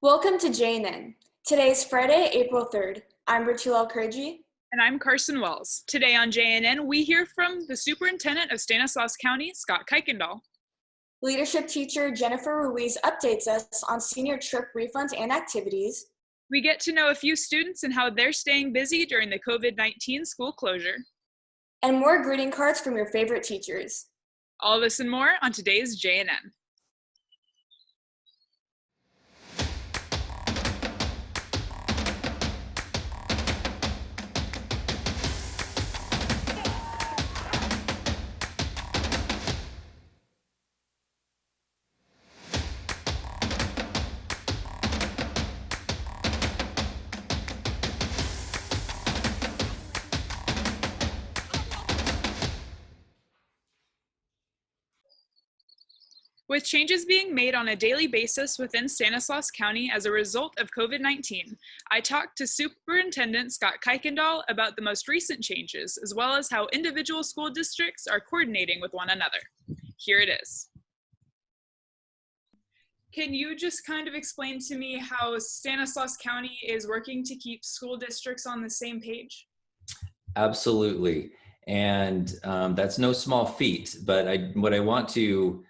Welcome to JNN. Today is Friday, April 3rd. I'm Bertula Kurji. And I'm Carson Wells. Today on JNN, we hear from the Superintendent of Stanislaus County, Scott Kuykendall. Leadership teacher Jennifer Ruiz updates us on senior trip refunds and activities. We get to know a few students and how they're staying busy during the COVID-19 school closure. And more greeting cards from your favorite teachers. All this and more on today's JNN. With changes being made on a daily basis within Stanislaus County as a result of COVID-19, I talked to Superintendent Scott Kuykendall about the most recent changes, as well as how individual school districts are coordinating with one another. Here it is. Can you just kind of explain to me how Stanislaus County is working to keep school districts on the same page? Absolutely. And that's no small feat, but what I want to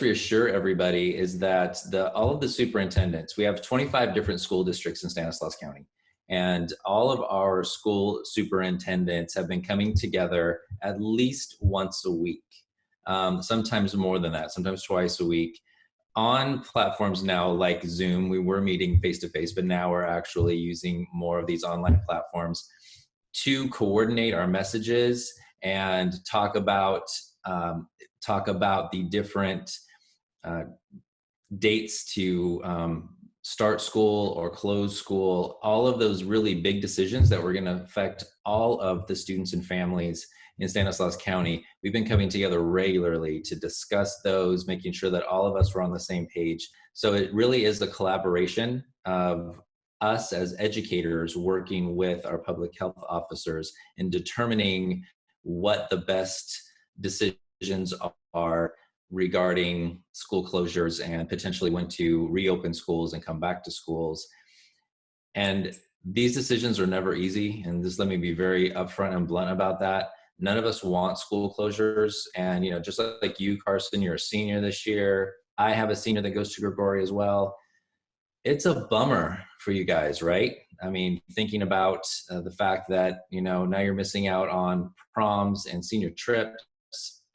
reassure everybody is that all of the superintendents, we have 25 different school districts in Stanislaus County, and all of our school superintendents have been coming together at least once a week, sometimes more than that, sometimes twice a week, on platforms now like Zoom. We were meeting face-to-face, but now we're actually using more of these online platforms to coordinate our messages and talk about the different dates to start school or close school, all of those really big decisions that were going to affect all of the students and families in Stanislaus County. We've been coming together regularly to discuss those, making sure that all of us were on the same page. So it really is the collaboration of us as educators working with our public health officers in determining what the best decisions are regarding school closures and potentially when to reopen schools and come back to schools. And these decisions are never easy. And just let me be very upfront and blunt about that. None of us want school closures. And, just like you, Carson, you're a senior this year. I have a senior that goes to Gregory as well. It's a bummer for you guys, right? I mean, thinking about the fact that, now you're missing out on proms and senior trips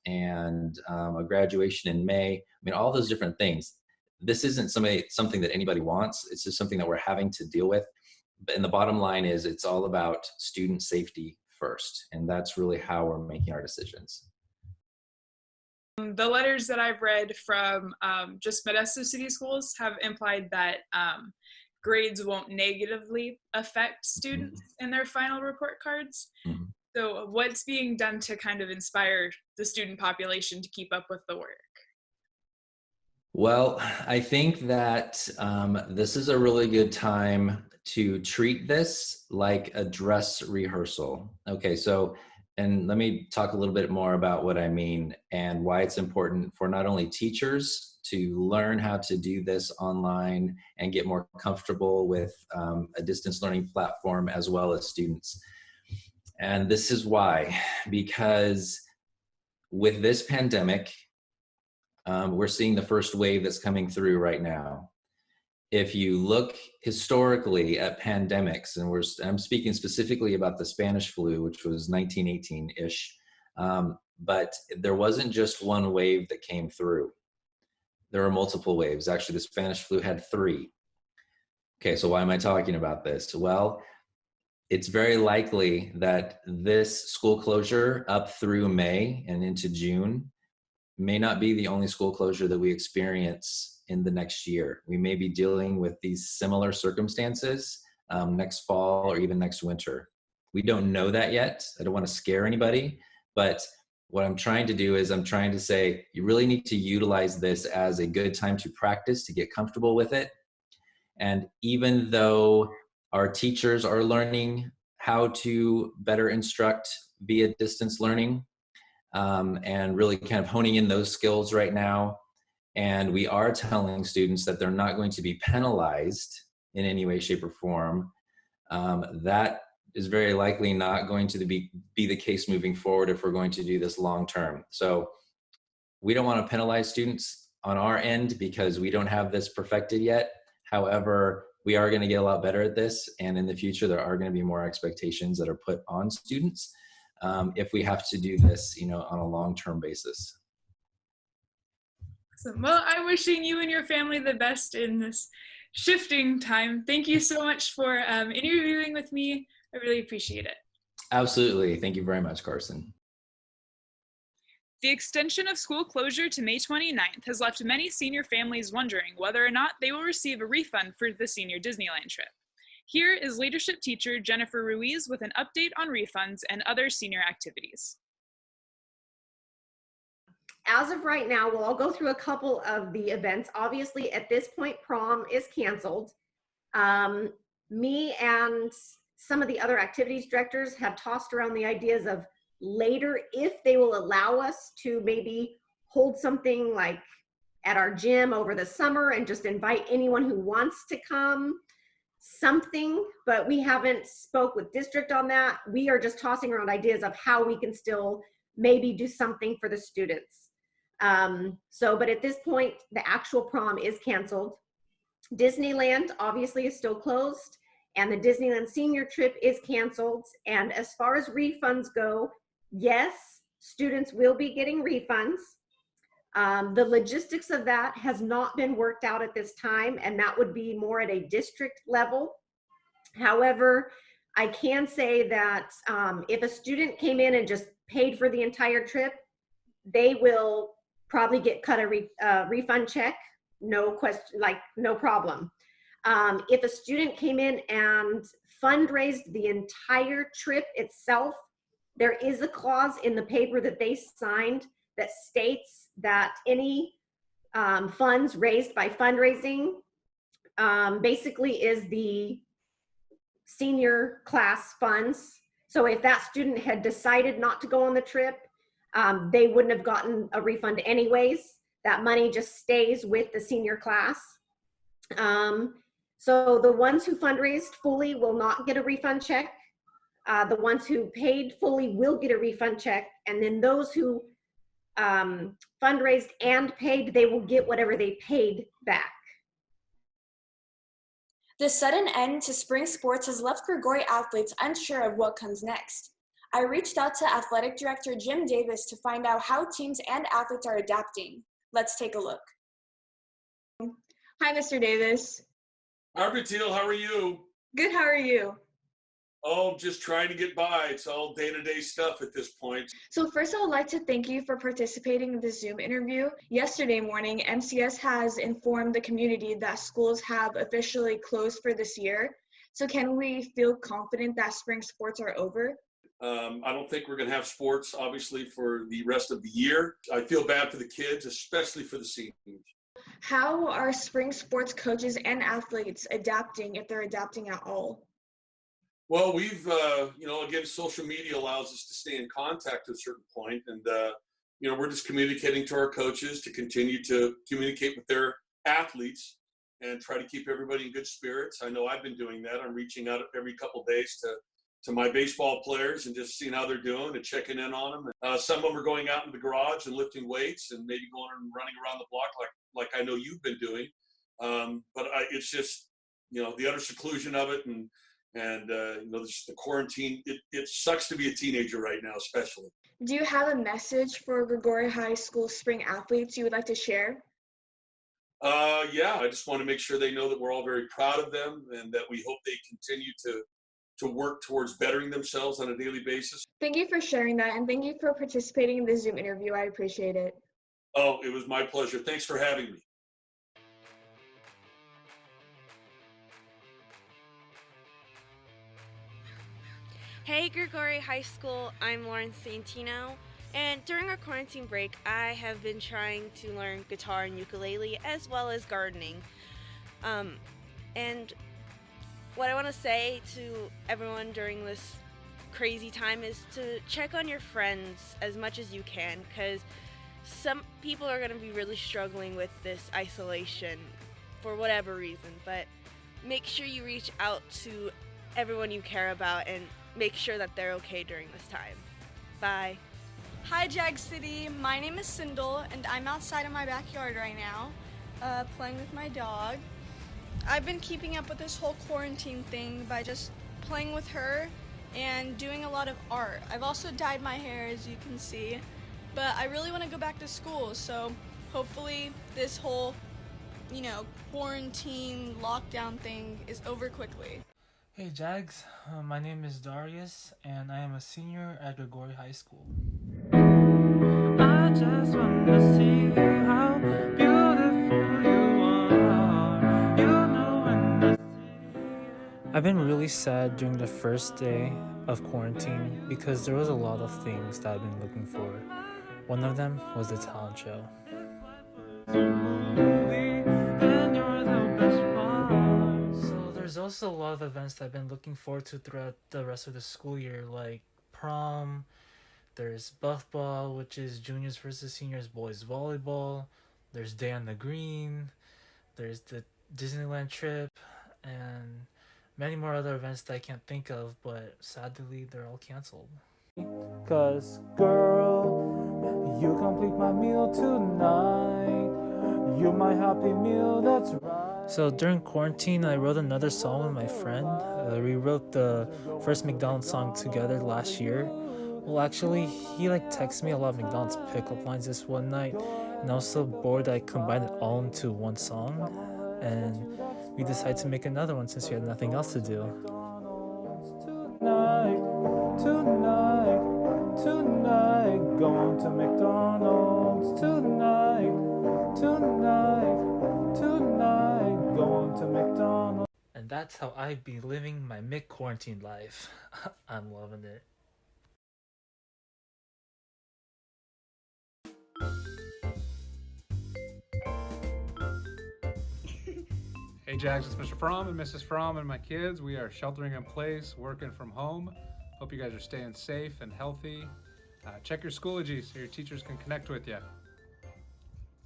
and a graduation in May. I mean, all those different things. This isn't something that anybody wants. It's just something that we're having to deal with. And the bottom line is it's all about student safety first. And that's really how we're making our decisions. The letters that I've read from just Modesto City Schools have implied that grades won't negatively affect students in their final report cards. Mm-hmm. So what's being done to kind of inspire the student population to keep up with the work? Well, I think that this is a really good time to treat this like a dress rehearsal. Okay, and let me talk a little bit more about what I mean and why it's important for not only teachers to learn how to do this online and get more comfortable with a distance learning platform, as well as students. And this is why, because with this pandemic, we're seeing the first wave that's coming through right now. If you look historically at pandemics, and I'm speaking specifically about the Spanish flu, which was 1918-ish, but there wasn't just one wave that came through. There were multiple waves. Actually, the Spanish flu had 3. Okay, so why am I talking about this? Well, it's very likely that this school closure up through May and into June may not be the only school closure that we experience in the next year. We may be dealing with these similar circumstances next fall or even next winter. We don't know that yet. I don't want to scare anybody, but what I'm trying to do is I'm trying to say you really need to utilize this as a good time to practice, to get comfortable with it. And even though our teachers are learning how to better instruct via distance learning and really kind of honing in those skills right now, And we are telling students that they're not going to be penalized in any way, shape, or form. That is very likely not going to be the case moving forward if we're going to do this long term. So we don't want to penalize students on our end because we don't have this perfected yet. However, we are going to get a lot better at this, and in the future there are going to be more expectations that are put on students if we have to do this, on a long-term basis. Awesome. Well, I'm wishing you and your family the best in this shifting time. Thank you so much for interviewing with me. I really appreciate it. Absolutely. Thank you very much, Carson. The extension of school closure to May 29th has left many senior families wondering whether or not they will receive a refund for the senior Disneyland trip. Here is leadership teacher Jennifer Ruiz with an update on refunds and other senior activities. As of right now, I'll go through a couple of the events. Obviously, at this point, prom is canceled. Me and some of the other activities directors have tossed around the ideas of later, if they will allow us to maybe hold something like at our gym over the summer and just invite anyone who wants to come, something, but we haven't spoke with district on that. We are just tossing around ideas of how we can still maybe do something for the students. But at this point, the actual prom is canceled. Disneyland obviously is still closed, and the Disneyland senior trip is canceled. And as far as refunds go, yes, students will be getting refunds. The logistics of that has not been worked out at this time, and that would be more at a district level. However, I can say that if a student came in and just paid for the entire trip, they will probably get cut a refund check, no question, like no problem. If a student came in and fundraised the entire trip itself, there is a clause in the paper that they signed that states that any funds raised by fundraising basically is the senior class funds. So if that student had decided not to go on the trip, they wouldn't have gotten a refund anyways. That money just stays with the senior class. So the ones who fundraised fully will not get a refund check. The ones who paid fully will get a refund check. And then those who fundraised and paid, they will get whatever they paid back. The sudden end to spring sports has left Grigori athletes unsure of what comes next. I reached out to Athletic Director Jim Davis to find out how teams and athletes are adapting. Let's take a look. Hi, Mr. Davis. Hi, Teal, how are you? Good, how are you? Oh, just trying to get by. It's all day-to-day stuff at this point. So first, I would like to thank you for participating in the Zoom interview. Yesterday morning, MCS has informed the community that schools have officially closed for this year. So can we feel confident that spring sports are over? I don't think we're going to have sports, obviously, for the rest of the year. I feel bad for the kids, especially for the seniors. How are spring sports coaches and athletes adapting, if they're adapting at all? Well, we've, again, social media allows us to stay in contact to a certain point. And, we're just communicating to our coaches to continue to communicate with their athletes and try to keep everybody in good spirits. I know I've been doing that. I'm reaching out every couple of days to my baseball players and just seeing how they're doing and checking in on them. Some of them are going out in the garage and lifting weights and maybe going and running around the block like I know you've been doing. It's just, the utter seclusion of it and the quarantine. It sucks to be a teenager right now, especially. Do you have a message for Grigori High School spring athletes you would like to share? Yeah, I just want to make sure they know that we're all very proud of them and that we hope they continue to work towards bettering themselves on a daily basis. Thank you for sharing that, and thank you for participating in the Zoom interview. I appreciate it. Oh, it was my pleasure. Thanks for having me. Hey Grigori High School, I'm Lauren Santino, and during our quarantine break, I have been trying to learn guitar and ukulele as well as gardening. And what I want to say to everyone during this crazy time is to check on your friends as much as you can, because some people are going to be really struggling with this isolation for whatever reason, but make sure you reach out to everyone you care about and make sure that they're okay during this time. Bye. Hi Jag City, my name is Sindel and I'm outside of my backyard right now, playing with my dog. I've been keeping up with this whole quarantine thing by just playing with her and doing a lot of art. I've also dyed my hair, as you can see, but I really want to go back to school, so hopefully this whole, quarantine lockdown thing is over quickly. Hey Jags, my name is Darius and I am a senior at Gregory High School. I just wanna see how beautiful you are. You know when I see it. I've been really sad during the first day of quarantine because there was a lot of things that I've been looking for. One of them was the talent show. So there's also a lot of events that I've been looking forward to throughout the rest of the school year, like prom. There's Buff Ball, which is juniors versus seniors boys volleyball. There's Day on the Green. There's the Disneyland trip, and many more other events that I can't think of, but sadly they're all canceled. 'Cause girl, you complete my meal tonight. You're my happy meal, that's right. So during quarantine, I wrote another song with my friend. We wrote the first McDonald's song together last year. Well, actually, he texted me a lot of McDonald's pickup lines this one night, and I was so bored that I combined it all into one song, and we decided to make another one since we had nothing else to do. Tonight, going to McDonald's tonight, going to McDonald's. And that's how I be living my mid-quarantine life. I'm loving it. Hey Jags, it's Mr. Fromm and Mrs. Fromm and my kids. We are sheltering in place, working from home. Hope you guys are staying safe and healthy. Check your Schoology so your teachers can connect with you.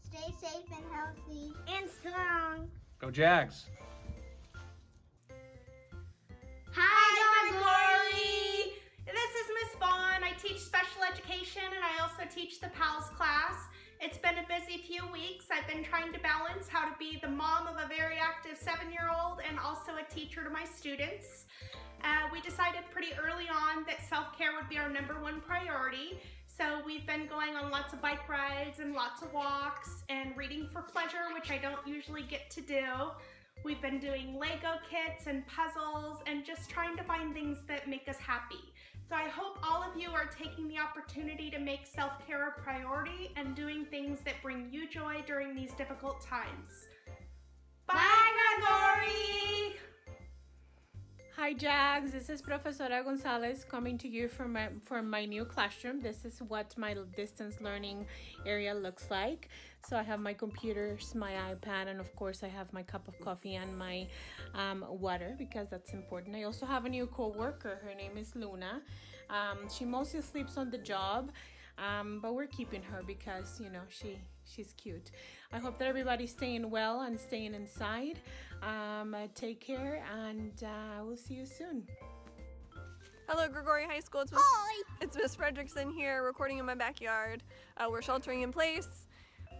Stay safe and healthy and strong. Go Jags! Hi, Gregory! This is Miss Vaughn. I teach special education and I also teach the PALS class. It's been a busy few weeks. I've been trying to balance how to be the mom of a very active 7-year-old and also a teacher to my students. We decided pretty early on that self-care would be our #1 priority. So we've been going on lots of bike rides and lots of walks and reading for pleasure, which I don't usually get to do. We've been doing Lego kits and puzzles and just trying to find things that make us happy. So I hope all of you are taking the opportunity to make self-care a priority and doing things that bring you joy during these difficult times. Bye, Gregory! Hi Jags, this is Professora Gonzalez coming to you from my new classroom. This is what my distance learning area looks like. So I have my computers, my iPad, and of course I have my cup of coffee and my water because that's important. I also have a new co-worker. Her name is Luna. She mostly sleeps on the job, but we're keeping her because, she's cute. I hope that everybody's staying well and staying inside. Take care, and we'll see you soon. Hello, Gregory High School. It's Miss Fredrickson here, recording in my backyard. We're sheltering in place,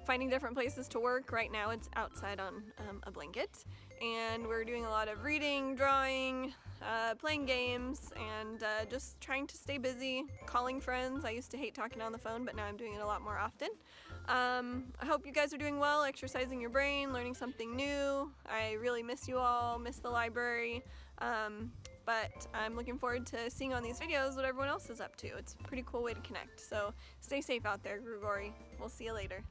finding different places to work. Right now it's outside on a blanket, and we're doing a lot of reading, drawing, playing games, and just trying to stay busy, calling friends. I used to hate talking on the phone, but now I'm doing it a lot more often. I hope you guys are doing well, exercising your brain, learning something new. I really miss you all, miss the library, but I'm looking forward to seeing on these videos what everyone else is up to. It's a pretty cool way to connect, so stay safe out there, Gregory. We'll see you later.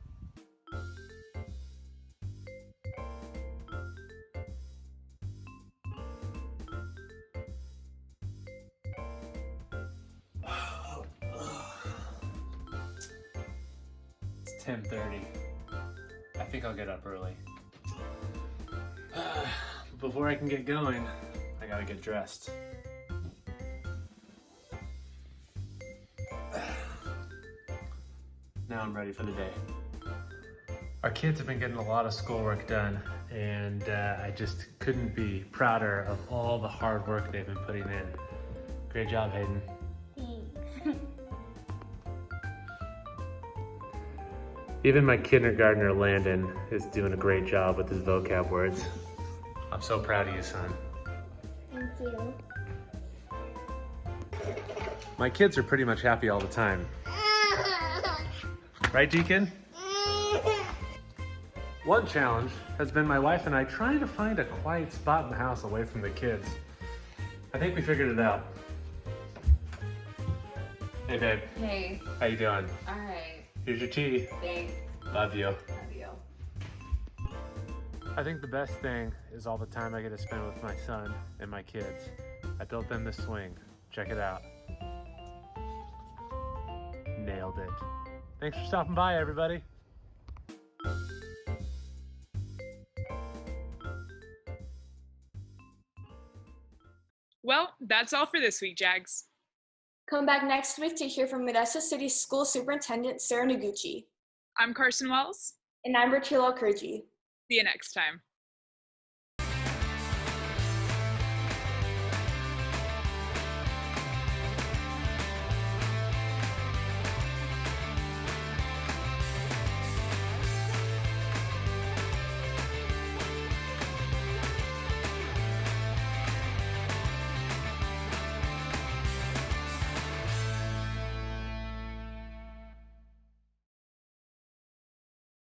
It's 10:30. I think I'll get up early. Before I can get going, I gotta get dressed. now I'm ready for the day. Our kids have been getting a lot of schoolwork done, and I just couldn't be prouder of all the hard work they've been putting in. Great job, Hayden. Even my kindergartner, Landon, is doing a great job with his vocab words. I'm so proud of you, son. Thank you. My kids are pretty much happy all the time. Right, Deacon? One challenge has been my wife and I trying to find a quiet spot in the house away from the kids. I think we figured it out. Hey, babe. Hey. How you doing? All right. Here's your tea. Thanks. Love you. Love you. I think the best thing is all the time I get to spend with my son and my kids. I built them this swing. Check it out. Nailed it. Thanks for stopping by, everybody. Well, that's all for this week, Jags. Come back next week to hear from Modesto City School Superintendent Sarah Noguchi. I'm Carson Wells. And I'm Bertilo Kurji. See you next time.